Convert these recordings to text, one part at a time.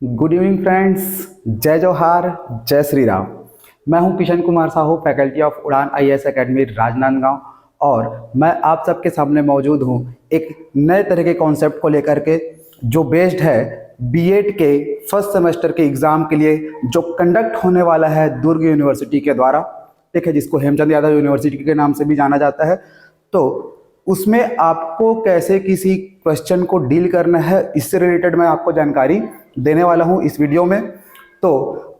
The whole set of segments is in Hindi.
Good evening friends. जय जोहार, जय श्री राम। मैं हूं किशन कुमार साहू, फैकल्टी ऑफ उड़ान आईएएस एकेडमी राजनांदगांव, और मैं आप सबके सामने मौजूद हूं एक नए तरह के कॉन्सेप्ट को लेकर के, जो बेस्ड है बीएड के फर्स्ट सेमेस्टर के एग्ज़ाम के लिए, जो कंडक्ट होने वाला है दुर्ग यूनिवर्सिटी के द्वारा, ठीक है, जिसको हेमचंद यादव यूनिवर्सिटी के नाम से भी जाना जाता है। तो उसमें आपको कैसे किसी क्वेश्चन को डील करना है, इससे रिलेटेड मैं आपको जानकारी देने वाला हूं इस वीडियो में। तो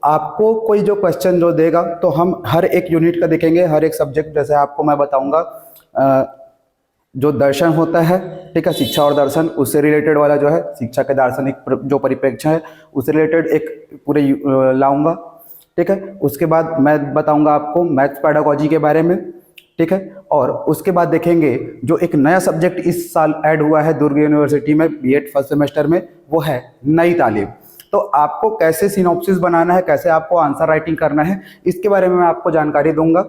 आपको कोई जो क्वेश्चन जो देगा, तो हम हर एक यूनिट का देखेंगे, हर एक सब्जेक्ट। जैसे आपको मैं बताऊंगा जो दर्शन होता है, ठीक है, शिक्षा और दर्शन, उससे रिलेटेड वाला जो है शिक्षा के दार्शनिक जो परिप्रेक्ष्य है उससे रिलेटेड एक पूरे लाऊंगा, ठीक है। उसके बाद मैं बताऊंगा आपको मैथ्स पेडागोजी के बारे में, ठीक है। और उसके बाद देखेंगे जो एक नया सब्जेक्ट इस साल ऐड हुआ है दुर्ग यूनिवर्सिटी में बीएड फर्स्ट सेमेस्टर में, वो है नई तालीम। तो आपको कैसे सिनॉप्सिस बनाना है, कैसे आपको आंसर राइटिंग करना है, इसके बारे में मैं आपको जानकारी दूंगा।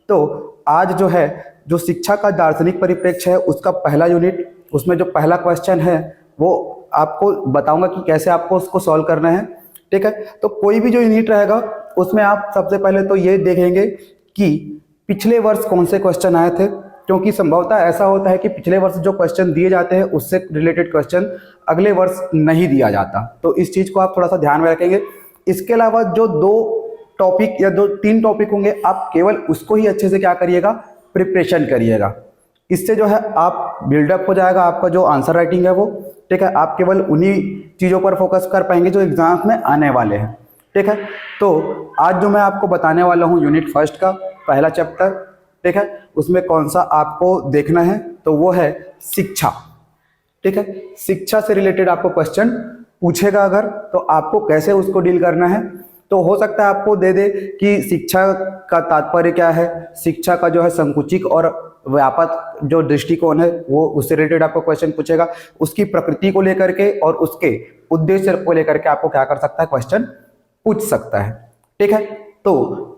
तो आज जो है जो शिक्षा का दार्शनिक परिप्रेक्ष्य है उसका पहला यूनिट, उसमें जो पहला क्वेश्चन है वो आपको बताऊंगा कि कैसे आपको उसको सॉल्व करना है, ठीक है। तो कोई भी जो यूनिट रहेगा उसमें आप सबसे पहले तो ये देखेंगे कि पिछले वर्ष कौन से क्वेश्चन आए थे, क्योंकि संभवतः ऐसा होता है कि पिछले वर्ष जो क्वेश्चन दिए जाते हैं उससे रिलेटेड क्वेश्चन अगले वर्ष नहीं दिया जाता। तो इस चीज़ को आप थोड़ा सा ध्यान में रखेंगे। इसके अलावा जो दो टॉपिक या दो तीन टॉपिक होंगे, आप केवल उसको ही अच्छे से क्या करिएगा, प्रिपरेशन करिएगा। इससे जो है आप बिल्डअप हो जाएगा आपका जो आंसर राइटिंग है वो, ठीक है। आप केवल उन्हीं चीज़ों पर फोकस कर पाएंगे जो एग्जाम्स में आने वाले हैं, ठीक है। तो आज जो मैं आपको बताने वाला हूँ यूनिट फर्स्ट का पहला चैप्टर, ठीक है, उसमें कौन सा आपको देखना है, तो वो है शिक्षा, ठीक है। शिक्षा से रिलेटेड आपको क्वेश्चन पूछेगा अगर, तो आपको कैसे उसको डील करना है। तो हो सकता है आपको दे दे कि शिक्षा का तात्पर्य क्या है, शिक्षा का जो है संकुचित और व्यापक जो दृष्टिकोण है वो, उससे रिलेटेड आपको क्वेश्चन पूछेगा। उसकी प्रकृति को लेकर के और उसके उद्देश्य को लेकर के आपको क्या कर सकता है, क्वेश्चन पूछ सकता है, ठीक है। तो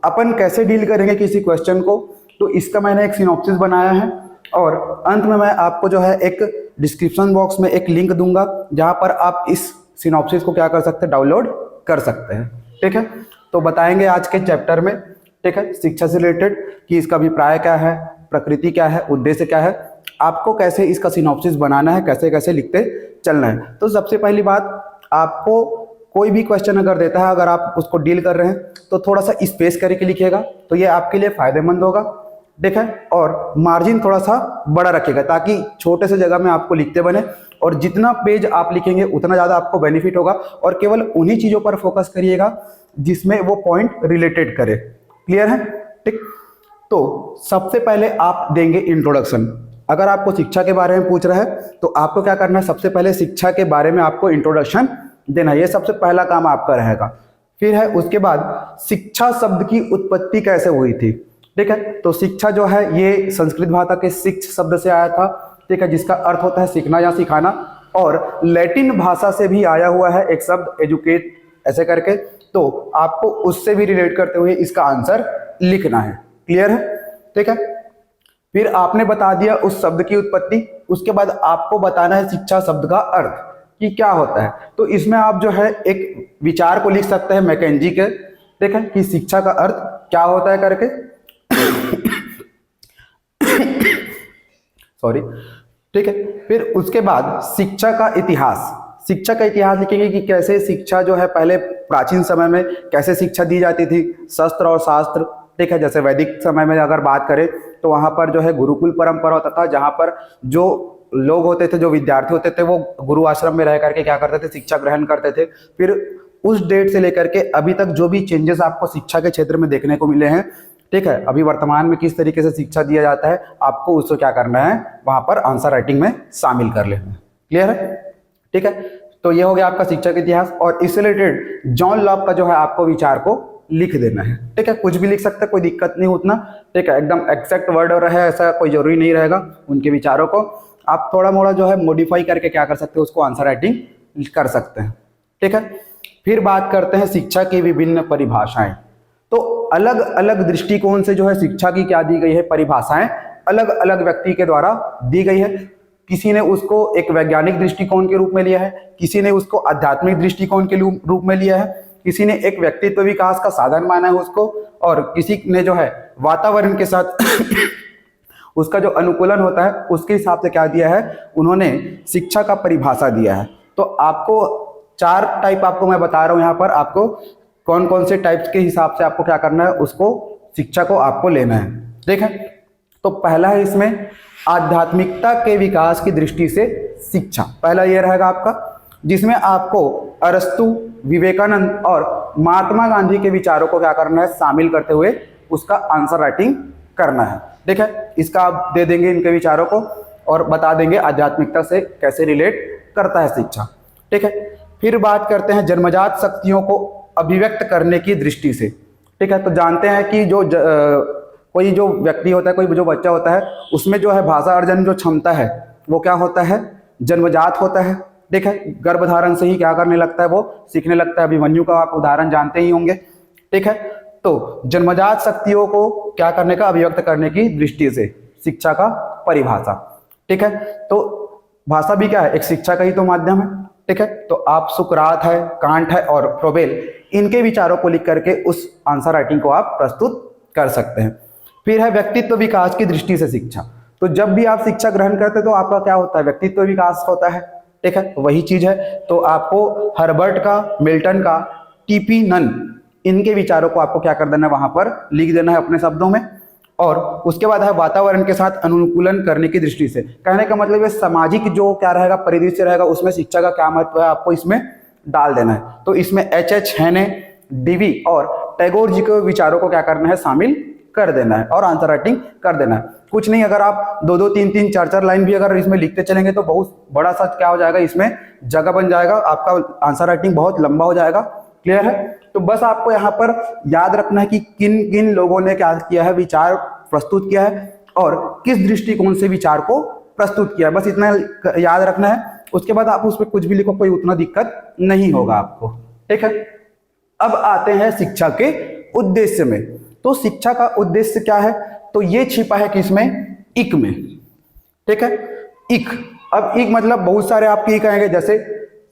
अपन कैसे डील करेंगे किसी क्वेश्चन को, तो इसका मैंने एक सिनॉप्सिस बनाया है, और अंत में मैं आपको जो है एक डिस्क्रिप्शन बॉक्स में एक लिंक दूंगा जहां पर आप इस सिनॉप्सिस को क्या कर सकते हैं, डाउनलोड कर सकते हैं, ठीक है। तो बताएंगे आज के चैप्टर में, ठीक है, शिक्षा से रिलेटेड कि इसका अभिप्राय क्या है, प्रकृति क्या है, उद्देश्य क्या है, आपको कैसे इसका सिनॉप्सिस बनाना है, कैसे कैसे लिखते चलना है। तो सबसे पहली बात, आपको कोई भी क्वेश्चन अगर देता है, अगर आप उसको डील कर रहे हैं तो थोड़ा सा स्पेस करके लिखिएगा, तो ये आपके लिए फायदेमंद होगा, ठीक है। और मार्जिन थोड़ा सा बड़ा रखिएगा ताकि छोटे से जगह में आपको लिखते बने, और जितना पेज आप लिखेंगे उतना ज़्यादा आपको बेनिफिट होगा। और केवल उन्हीं चीज़ों पर फोकस करिएगा जिसमें वो पॉइंट रिलेटेड करे। क्लियर है, ठीक। तो सबसे पहले आप देंगे इंट्रोडक्शन। अगर आपको शिक्षा के बारे में पूछ रहा है तो आपको क्या करना है, सबसे पहले शिक्षा के बारे में आपको इंट्रोडक्शन देना, ये सबसे पहला काम आपका रहेगा। फिर है उसके बाद शिक्षा शब्द की उत्पत्ति कैसे हुई थी, ठीक है। तो शिक्षा जो है ये संस्कृत भाषा के शिक्ष शब्द से आया था, ठीक है, जिसका अर्थ होता है सीखना या सिखाना, और लैटिन भाषा से भी आया हुआ है एक शब्द एजुकेट ऐसे करके। तो आपको उससे भी रिलेट करते हुए इसका आंसर लिखना है। क्लियर है, ठीक है। फिर आपने बता दिया उस शब्द की उत्पत्ति, उसके बाद आपको बताना है शिक्षा शब्द का अर्थ कि क्या होता है। तो इसमें आप जो है एक विचार को लिख सकते हैं मैकेंजी के, ठीक है, कि शिक्षा का अर्थ क्या होता है करके सॉरी, ठीक है। फिर उसके बाद शिक्षा का इतिहास, शिक्षा का इतिहास लिखेंगे कि कैसे शिक्षा जो है पहले प्राचीन समय में कैसे शिक्षा दी जाती थी, शस्त्र और शास्त्र, ठीक है। जैसे वैदिक समय में अगर बात करें तो वहां पर जो है गुरुकुल परंपरा होता था, जहां पर जो लोग होते थे, जो विद्यार्थी होते थे, वो गुरु आश्रम में रह करके क्या करते थे, शिक्षा ग्रहण करते थे। फिर उस डेट से लेकर के अभी तक जो भी चेंजेस आपको शिक्षा के क्षेत्र में देखने को मिले हैं, ठीक है, अभी वर्तमान में किस तरीके से शिक्षा दिया जाता है, आपको उसको क्या करना है, वहां पर आंसर राइटिंग में शामिल कर लेना है। क्लियर है, ठीक है। तो ये हो गया आपका शिक्षा का इतिहास, और इससे रिलेटेड जॉन लॉक का जो है आपको विचार को लिख देना है, ठीक है। कुछ भी लिख सकते हैं, कोई दिक्कत नहीं उतना, ठीक है, एकदम एक्जैक्ट वर्ड रहे ऐसा कोई जरूरी नहीं रहेगा। उनके विचारों को आप थोड़ा मोड़ा जो है मॉडिफाई करके क्या कर सकते हैं, उसको आंसर राइटिंग कर सकते हैं, ठीक है। फिर बात करते हैं शिक्षा की विभिन्न परिभाषाएं। तो अलग अलग दृष्टिकोण से जो है शिक्षा की क्या दी गई है, परिभाषाएं अलग अलग व्यक्ति के द्वारा दी गई है। किसी ने उसको एक वैज्ञानिक दृष्टिकोण के रूप में लिया है, किसी ने उसको आध्यात्मिक दृष्टिकोण के रूप में लिया है, किसी ने एक व्यक्तित्व विकास का साधन माना है उसको, और किसी ने जो है वातावरण के साथ उसका जो अनुकूलन होता है उसके हिसाब से क्या दिया है, उन्होंने शिक्षा का परिभाषा दिया है। तो आपको 4 टाइप आपको मैं बता रहा हूं यहाँ पर, आपको कौन कौन से टाइप्स के हिसाब से आपको क्या करना है, उसको शिक्षा को आपको लेना है। देखें, तो पहला है इसमें आध्यात्मिकता के विकास की दृष्टि से शिक्षा। पहला ये रहेगा आपका, जिसमें आपको अरस्तु, विवेकानंद और महात्मा गांधी के विचारों को क्या करना है, शामिल करते हुए उसका आंसर राइटिंग करना है। देखिए, इसका आप दे देंगे इनके विचारों को और बता देंगे आध्यात्मिकता से कैसे रिलेट करता है शिक्षा। ठीक है, फिर बात करते हैं जन्मजात शक्तियों को अभिव्यक्त करने की दृष्टि से। ठीक है, तो जानते हैं कि कोई जो व्यक्ति होता है, कोई जो बच्चा होता है, उसमें जो है भाषा अर्जन जो क्षमता है वो क्या होता है, जन्मजात होता है। ठीक है, गर्भधारण से ही क्या करने लगता है, वो सीखने लगता है। अभिमन्यु का आप उदाहरण जानते ही होंगे। ठीक है, तो जन्मजात शक्तियों को क्या करने का, अभिव्यक्त करने की दृष्टि से शिक्षा का परिभाषा। ठीक है, तो भाषा भी क्या है, एक शिक्षा का ही तो माध्यम है। ठीक है, तो आप सुकरात है, कांट है और फ्रोबेल, इनके विचारों को लिख करके उस आंसर राइटिंग को आप प्रस्तुत कर सकते हैं। फिर है व्यक्तित्व विकास की दृष्टि से शिक्षा। तो जब भी आप शिक्षा ग्रहण करते हैं तो आपका क्या होता है, व्यक्तित्व विकास होता है। ठीक है, वही चीज है। तो आपको हर्बर्ट का, मिल्टन का, टीपी नन, इनके विचारों को आपको क्या कर देना है, वहां पर लिख देना है अपने शब्दों में। और उसके बाद है वातावरण के साथ अनुकूलन करने की दृष्टि से। कहने का मतलब है सामाजिक जो क्या रहेगा, परिदृश्य रहेगा, उसमें शिक्षा का क्या महत्व है, आपको इसमें डाल देना है। तो इसमें एच हैने, डीवी और टैगोर जी के विचारों को क्या करना है, शामिल कर देना है और आंसर राइटिंग कर देना है। कुछ नहीं, अगर आप 2-2, 3-3, 4-4 लाइन भी अगर इसमें लिखते चलेंगे तो बहुत बड़ा सा क्या हो जाएगा, इसमें जगह बन जाएगा, आपका आंसर राइटिंग बहुत लंबा हो जाएगा। क्लियर है? तो बस आपको यहाँ पर याद रखना है कि किन किन लोगों ने क्या किया है, विचार प्रस्तुत किया है और किस दृष्टिकोण से विचार को प्रस्तुत किया है, बस इतना याद रखना है। उसके बाद आप उसमें कुछ भी लिखो, कोई उतना दिक्कत नहीं होगा आपको। ठीक है, अब आते हैं शिक्षा के उद्देश्य में। तो शिक्षा का उद्देश्य क्या है, तो ये छिपा है किसमें, इक में। ठीक है, इक। अब इक मतलब बहुत सारे आपके इक आएंगे, जैसे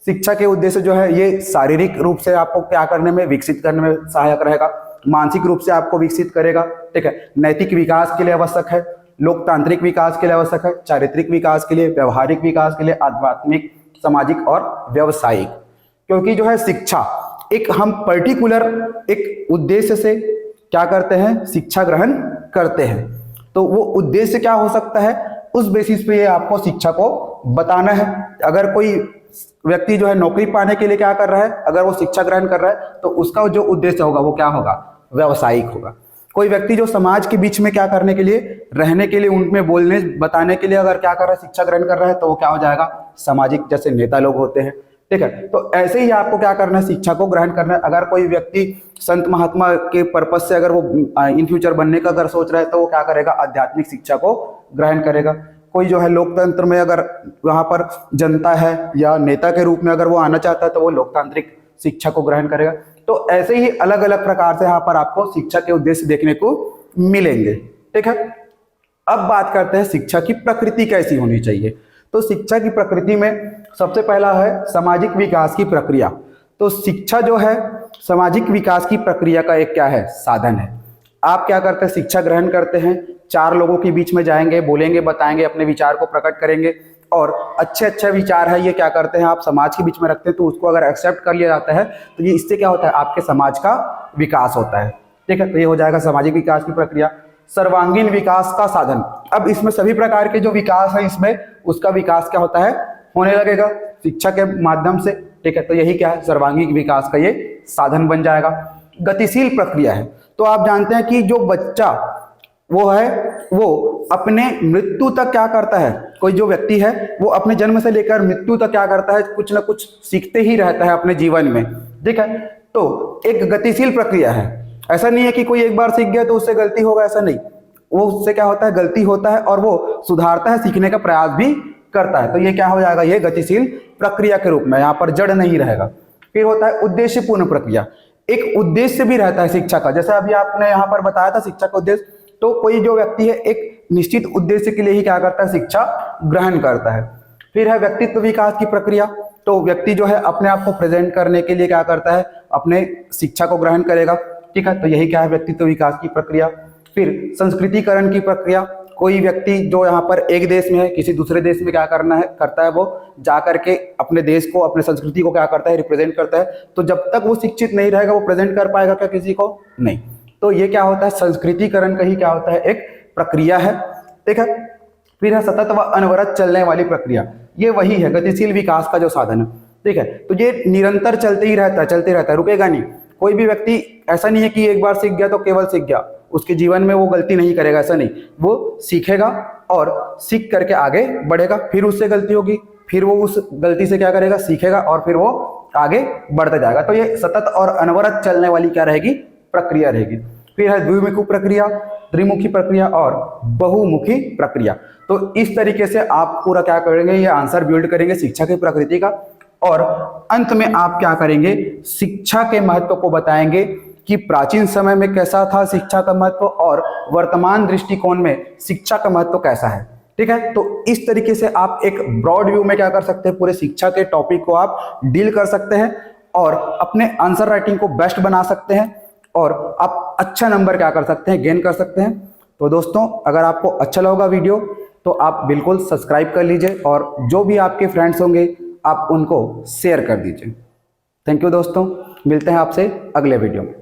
शिक्षा के उद्देश्य जो है ये शारीरिक रूप से आपको क्या करने में, विकसित करने में सहायक रहेगा, मानसिक रूप से आपको विकसित करेगा। ठीक है, नैतिक विकास के लिए आवश्यक है, लोकतांत्रिक विकास के लिए आवश्यक है, चारित्रिक विकास के लिए, व्यवहारिक विकास के लिए, आध्यात्मिक, सामाजिक और व्यवसायिक। क्योंकि जो है शिक्षा एक हम पर्टिकुलर एक उद्देश्य से क्या करते हैं, शिक्षा ग्रहण करते हैं। तो वो उद्देश्य क्या हो सकता है, उस बेसिस पे ये आपको शिक्षा को बताना है। अगर कोई व्यक्ति जो है नौकरी पाने के लिए क्या कर रहा है, अगर वो शिक्षा ग्रहण कर रहा है तो उसका जो उद्देश्य होगा वो क्या होगा, व्यवसायिक होगा। कोई व्यक्ति जो समाज के बीच में क्या करने के लिए, रहने के लिए, उनमें बोलने बताने के लिए अगर क्या कर रहा है, शिक्षा ग्रहण कर रहा है, तो वो क्या हो जाएगा, सामाजिक, जैसे नेता लोग होते हैं। ठीक है, तो ऐसे ही आपको क्या करना है, शिक्षा को ग्रहण करना है। अगर कोई व्यक्ति संत महात्मा के पर्पज से अगर वो इन फ्यूचर बनने का अगर सोच रहा है तो वो क्या करेगा, आध्यात्मिक शिक्षा को ग्रहण करेगा। कोई जो है लोकतंत्र में अगर वहां पर जनता है या नेता के रूप में अगर वो आना चाहता है तो वो लोकतांत्रिक शिक्षा को ग्रहण करेगा। तो ऐसे ही अलग अलग प्रकार से यहाँ पर आपको शिक्षा के उद्देश्य देखने को मिलेंगे। ठीक है, अब बात करते हैं शिक्षा की प्रकृति कैसी होनी चाहिए। तो शिक्षा की प्रकृति में सबसे पहला है सामाजिक विकास की प्रक्रिया। तो शिक्षा जो है सामाजिक विकास की प्रक्रिया का एक क्या है, साधन है। आप क्या करते हैं, शिक्षा ग्रहण करते हैं, 4 लोगों के बीच में जाएंगे, बोलेंगे, बताएंगे, अपने विचार को प्रकट करेंगे और अच्छे अच्छे विचार है ये क्या करते हैं, आप समाज के बीच में रखते हैं। तो उसको अगर एक्सेप्ट कर लिया जाता है तो ये इससे क्या होता है, आपके समाज का विकास होता है। ठीक है, तो ये हो जाएगा सामाजिक विकास की प्रक्रिया। सर्वांगीण विकास का साधन, अब इसमें सभी प्रकार के जो विकास है इसमें उसका विकास क्या होता है, होने लगेगा शिक्षा के माध्यम से। ठीक है, तो यही क्या है, सर्वांगीण विकास का ये साधन बन जाएगा। गतिशील प्रक्रिया है, तो आप जानते हैं कि जो बच्चा वो है वो अपने मृत्यु तक क्या करता है, कोई जो व्यक्ति है वो अपने जन्म से लेकर मृत्यु तक क्या करता है, कुछ ना कुछ सीखते ही रहता है अपने जीवन में। ठीक है, तो एक गतिशील प्रक्रिया है। ऐसा नहीं है कि कोई एक बार सीख गया तो उससे गलती होगा, ऐसा नहीं। वो उससे क्या होता है, गलती होता है और वो सुधारता है, सीखने का प्रयास भी करता है। तो ये क्या हो जाएगा, ये गतिशील प्रक्रिया के रूप में, यहाँ पर जड़ नहीं रहेगा। फिर होता है उद्देश्यपूर्ण प्रक्रिया, एक उद्देश्य भी रहता है शिक्षा का। जैसे अभी आपने यहाँ पर बताया था शिक्षा का उद्देश्य, तो कोई जो व्यक्ति है एक निश्चित उद्देश्य के लिए ही क्या करता है, शिक्षा ग्रहण करता है। फिर है व्यक्तित्व विकास की प्रक्रिया। तो व्यक्ति जो है अपने आप को प्रेजेंट करने के लिए क्या करता है, अपने शिक्षा को ग्रहण करेगा। ठीक है, तो यही क्या है, व्यक्तित्व विकास की प्रक्रिया। फिर संस्कृतिकरण की प्रक्रिया। कोई व्यक्ति जो यहाँ पर एक देश में है, किसी दूसरे देश में क्या करता है, वो जा करके अपने देश को, अपने संस्कृति को क्या करता है, रिप्रेजेंट करता है। तो जब तक वो शिक्षित नहीं रहेगा, वो प्रेजेंट कर पाएगा क्या किसी को? नहीं। तो ये क्या होता है, संस्कृतिकरण का ही क्या होता है, एक प्रक्रिया है। ठीक है। फिर है सतत व अनवरत चलने वाली प्रक्रिया। ये वही है गतिशील विकास का जो साधन है। ठीक है, तो ये निरंतर चलते ही रहता है, चलते रहता है, रुकेगा नहीं। कोई भी व्यक्ति ऐसा नहीं है कि एक बार सीख गया तो केवल सीख गया, उसके जीवन में वो गलती नहीं करेगा, ऐसा नहीं। वो सीखेगा और सीख करके आगे बढ़ेगा, फिर उससे गलती होगी, फिर वो उस गलती से क्या करेगा, सीखेगा और फिर वो आगे बढ़ता जाएगा। तो ये सतत और अनवरत चलने वाली क्या रहेगी, प्रक्रिया रहेगी। फिर है द्विमुखी प्रक्रिया, त्रिमुखी प्रक्रिया और बहुमुखी प्रक्रिया। तो इस तरीके से आप पूरा क्या करेंगे, ये आंसर बिल्ड करेंगे शिक्षा की प्रकृति का। और अंत में आप क्या करेंगे, शिक्षा के महत्व को बताएंगे कि प्राचीन समय में कैसा था शिक्षा का महत्व और वर्तमान दृष्टिकोण में शिक्षा का महत्व कैसा है। ठीक है, तो इस तरीके से आप एक ब्रॉड व्यू में क्या कर सकते हैं, पूरे शिक्षा के टॉपिक को आप डील कर सकते हैं और अपने आंसर राइटिंग को बेस्ट बना सकते हैं और आप अच्छा नंबर क्या कर सकते हैं, गेन कर सकते हैं। तो दोस्तों, अगर आपको अच्छा लगा वीडियो तो आप बिल्कुल सब्सक्राइब कर लीजिए और जो भी आपके फ्रेंड्स होंगे आप उनको शेयर कर दीजिए। थैंक यू दोस्तों, मिलते हैं आपसे अगले वीडियो में।